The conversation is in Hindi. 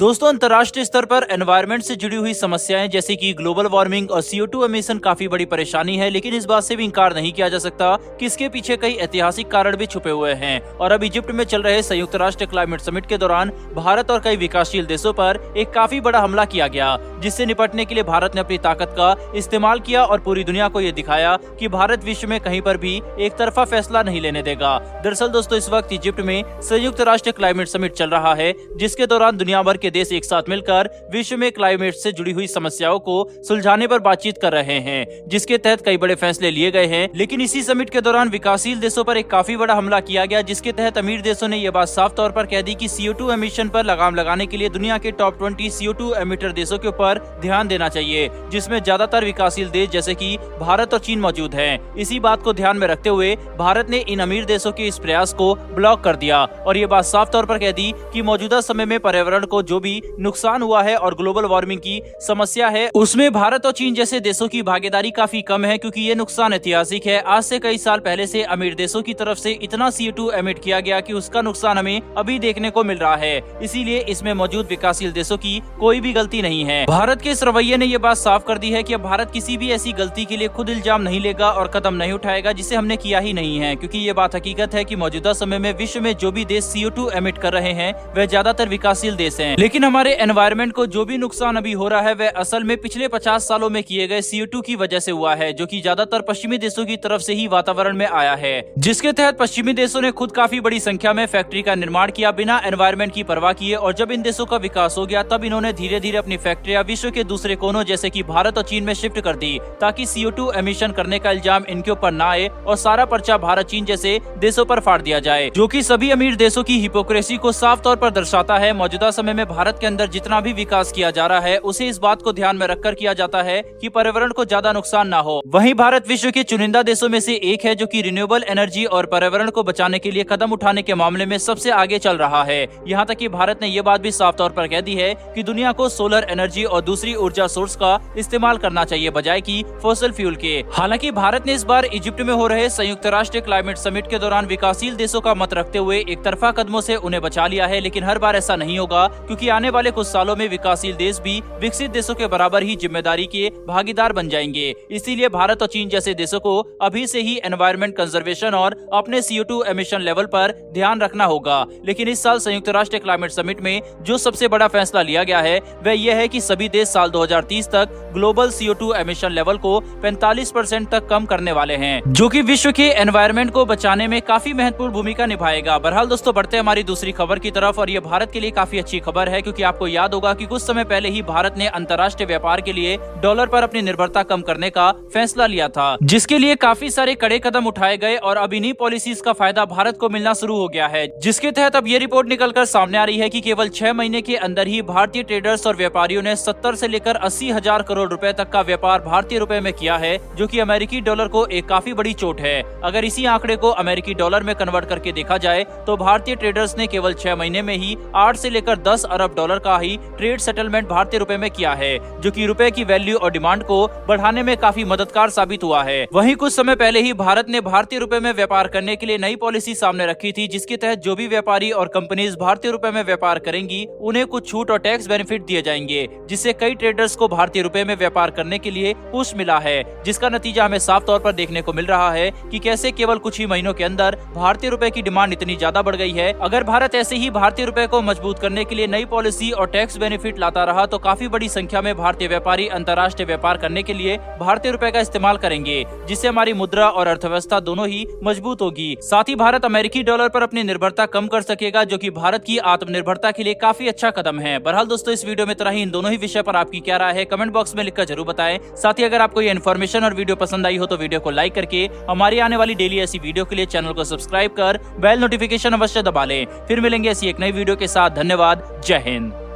दोस्तों, अंतर्राष्ट्रीय स्तर पर एनवायरनमेंट से जुड़ी हुई समस्याएं जैसे कि ग्लोबल वार्मिंग और CO2 एमिशन काफी बड़ी परेशानी है, लेकिन इस बात से भी इंकार नहीं किया जा सकता कि इसके पीछे कई ऐतिहासिक कारण भी छुपे हुए हैं। और अब इजिप्ट में चल रहे संयुक्त राष्ट्र क्लाइमेट समिट के दौरान भारत और कई विकासशील देशों पर एक काफी बड़ा हमला किया गया, जिससे निपटने के लिए भारत ने अपनी ताकत का इस्तेमाल किया और पूरी दुनिया को ये दिखाया कि भारत विश्व में कहीं पर भी एक तरफा फैसला नहीं लेने देगा। दरअसल दोस्तों, इस वक्त इजिप्ट में संयुक्त राष्ट्र क्लाइमेट समिट चल रहा है, जिसके दौरान दुनिया भर के देश एक साथ मिलकर विश्व में क्लाइमेट से जुड़ी हुई समस्याओं को सुलझाने पर बातचीत कर रहे हैं, जिसके तहत कई बड़े फैसले लिए गए हैं। लेकिन इसी समिट के दौरान विकासशील देशों पर एक काफी बड़ा हमला किया गया, जिसके तहत अमीर देशों ने यह बात साफ तौर पर कह दी कि CO2 एमिशन पर लगाम लगाने के लिए दुनिया के टॉप 20 CO2 एमिटर देशों के ऊपर ध्यान देना चाहिए, जिसमें ज्यादातर विकासशील देश जैसे कि भारत और चीन मौजूद हैं। इसी बात को ध्यान में रखते हुए भारत ने इन अमीर देशों के इस प्रयास को ब्लॉक कर दिया और ये बात साफ तौर पर कह दी कि मौजूदा समय में पर्यावरण को जो भी नुकसान हुआ है और ग्लोबल वार्मिंग की समस्या है, उसमें भारत और चीन जैसे देशों की भागीदारी काफी कम है, क्योंकि ये नुकसान ऐतिहासिक है। आज से कई साल पहले से अमीर देशों की तरफ से इतना CO2 एमिट किया गया कि उसका नुकसान हमें अभी देखने को मिल रहा है। इसीलिए इसमें मौजूद विकासशील देशों की कोई भी गलती नहीं है। भारत के इस रवैये ने यह बात साफ कर दी है कि अब भारत किसी भी ऐसी गलती के लिए खुद इल्जाम नहीं लेगा और कदम नहीं उठाएगा जिसे हमने किया ही नहीं है, क्योंकि ये बात हकीकत है कि मौजूदा समय में विश्व में जो भी देश CO2 एमिट कर रहे हैं वह ज्यादातर विकासशील देश हैं। लेकिन हमारे एनवायरनमेंट को जो भी नुकसान अभी हो रहा है वह असल में पिछले 50 सालों में किए गए CO2 की वजह से हुआ है, जो कि ज्यादातर पश्चिमी देशों की तरफ से ही वातावरण में आया है, जिसके तहत पश्चिमी देशों ने खुद काफी बड़ी संख्या में फैक्ट्री का निर्माण किया बिना एनवायरनमेंट की परवाह किए। और जब इन देशों का विकास हो गया तब इन्होंने धीरे धीरे अपनी फैक्ट्रियां विश्व के दूसरे कोनों जैसे कि भारत और चीन में शिफ्ट कर दी, ताकि CO2 एमिशन करने का इल्जाम इनके ऊपर न आए और सारा पर्चा भारत चीन जैसे देशों पर फाड़ दिया जाए, जो कि सभी अमीर देशों की हिपोक्रेसी को साफ तौर पर दर्शाता है। मौजूदा समय में भारत के अंदर जितना भी विकास किया जा रहा है उसे इस बात को ध्यान में रखकर किया जाता है कि पर्यावरण को ज्यादा नुकसान ना हो। वहीं भारत विश्व के चुनिंदा देशों में से एक है जो कि रिन्यूएबल एनर्जी और पर्यावरण को बचाने के लिए कदम उठाने के मामले में सबसे आगे चल रहा है। यहाँ तक कि भारत ने यह बात भी साफ तौर पर कह दी है कि दुनिया को सोलर एनर्जी और दूसरी ऊर्जा सोर्स का इस्तेमाल करना चाहिए बजाय कि फॉसिल फ्यूल के। हालांकि भारत ने इस बार इजिप्ट में हो रहे संयुक्त राष्ट्र क्लाइमेट समिट के दौरान विकासशील देशों का मत रखते हुए एक तरफा कदमों से उन्हें बचा लिया है, लेकिन हर बार ऐसा नहीं होगा, क्योंकि आने वाले कुछ सालों में विकासशील देश भी विकसित देशों के बराबर ही जिम्मेदारी के भागीदार बन जाएंगे। इसीलिए भारत और चीन जैसे देशों को अभी से ही एनवायरनमेंट कंजर्वेशन और अपने CO2 एमिशन लेवल पर ध्यान रखना होगा। लेकिन इस साल संयुक्त राष्ट्र क्लाइमेट समिट में जो सबसे बड़ा फैसला लिया गया है वह यह है कि सभी देश साल 2030 तक ग्लोबल CO2 एमिशन लेवल को 45% तक कम करने वाले हैं, जो कि विश्व के एनवायरनमेंट को बचाने में काफी महत्वपूर्ण भूमिका निभाएगा। बहरहाल दोस्तों, बढ़ते हमारी दूसरी खबर की तरफ, और ये भारत के लिए काफी अच्छी खबर है, क्योंकि आपको याद होगा कि कुछ समय पहले ही भारत ने अंतर्राष्ट्रीय व्यापार के लिए डॉलर पर अपनी निर्भरता कम करने का फैसला लिया था, जिसके लिए काफी सारे कड़े कदम उठाए गए और अब इन्हीं पॉलिसीज का फायदा भारत को मिलना शुरू हो गया है। जिसके तहत अब ये रिपोर्ट निकलकर सामने आ रही है कि केवल 6 महीने के अंदर ही भारतीय ट्रेडर्स और व्यापारियों ने 70 से लेकर 80 हजार करोड़ रुपए तक का व्यापार भारतीय रुपए में किया है, जो कि अमेरिकी डॉलर को एक काफी बड़ी चोट है। अगर इसी आंकड़े को अमेरिकी डॉलर में कन्वर्ट करके देखा जाए तो भारतीय ट्रेडर्स ने केवल 6 महीने में ही 8 से लेकर 10 अरब डॉलर का ही ट्रेड सेटलमेंट भारतीय रुपए में किया है, जो कि रुपए की वैल्यू और डिमांड को बढ़ाने में काफी मददगार साबित हुआ है। वहीं कुछ समय पहले ही भारत ने भारतीय रुपए में व्यापार करने के लिए नई पॉलिसी सामने रखी थी, जिसके तहत जो भी व्यापारी और कंपनीज भारतीय रुपए में व्यापार करेंगी उन्हें कुछ छूट और टैक्स बेनिफिट दिए जाएंगे, जिससे कई ट्रेडर्स को भारतीय रुपए में व्यापार करने के लिए पुश मिला है, जिसका नतीजा हमें साफ तौर पर देखने को मिल रहा है कि कैसे केवल कुछ ही महीनों के अंदर भारतीय रुपए की डिमांड इतनी ज्यादा बढ़ गई है। अगर भारत ऐसे ही भारतीय रुपए को मजबूत करने के लिए नई पॉलिसी और टैक्स बेनिफिट लाता रहा तो काफी बड़ी संख्या में भारतीय व्यापारी अंतर्राष्ट्रीय व्यापार करने के लिए भारतीय रुपए का इस्तेमाल करेंगे, जिससे हमारी मुद्रा और अर्थव्यवस्था दोनों ही मजबूत होगी। साथ ही भारत अमेरिकी डॉलर पर अपनी निर्भरता कम कर सकेगा, जो कि भारत की आत्मनिर्भरता के लिए काफी अच्छा कदम है। बहरहाल दोस्तों, इस वीडियो में तरह ही इन दोनों ही विषय पर आपकी क्या राय है कमेंट बॉक्स में लिखकर जरूर बताएं। साथ ही अगर आपको ये इन्फॉर्मेशन और वीडियो पसंद आई हो तो वीडियो को लाइक करके हमारी आने वाली डेली ऐसी वीडियो के लिए चैनल को सब्सक्राइब कर बेल नोटिफिकेशन अवश्य दबा लें। फिर मिलेंगे ऐसी एक नई वीडियो के साथ। धन्यवाद। जय हिंद।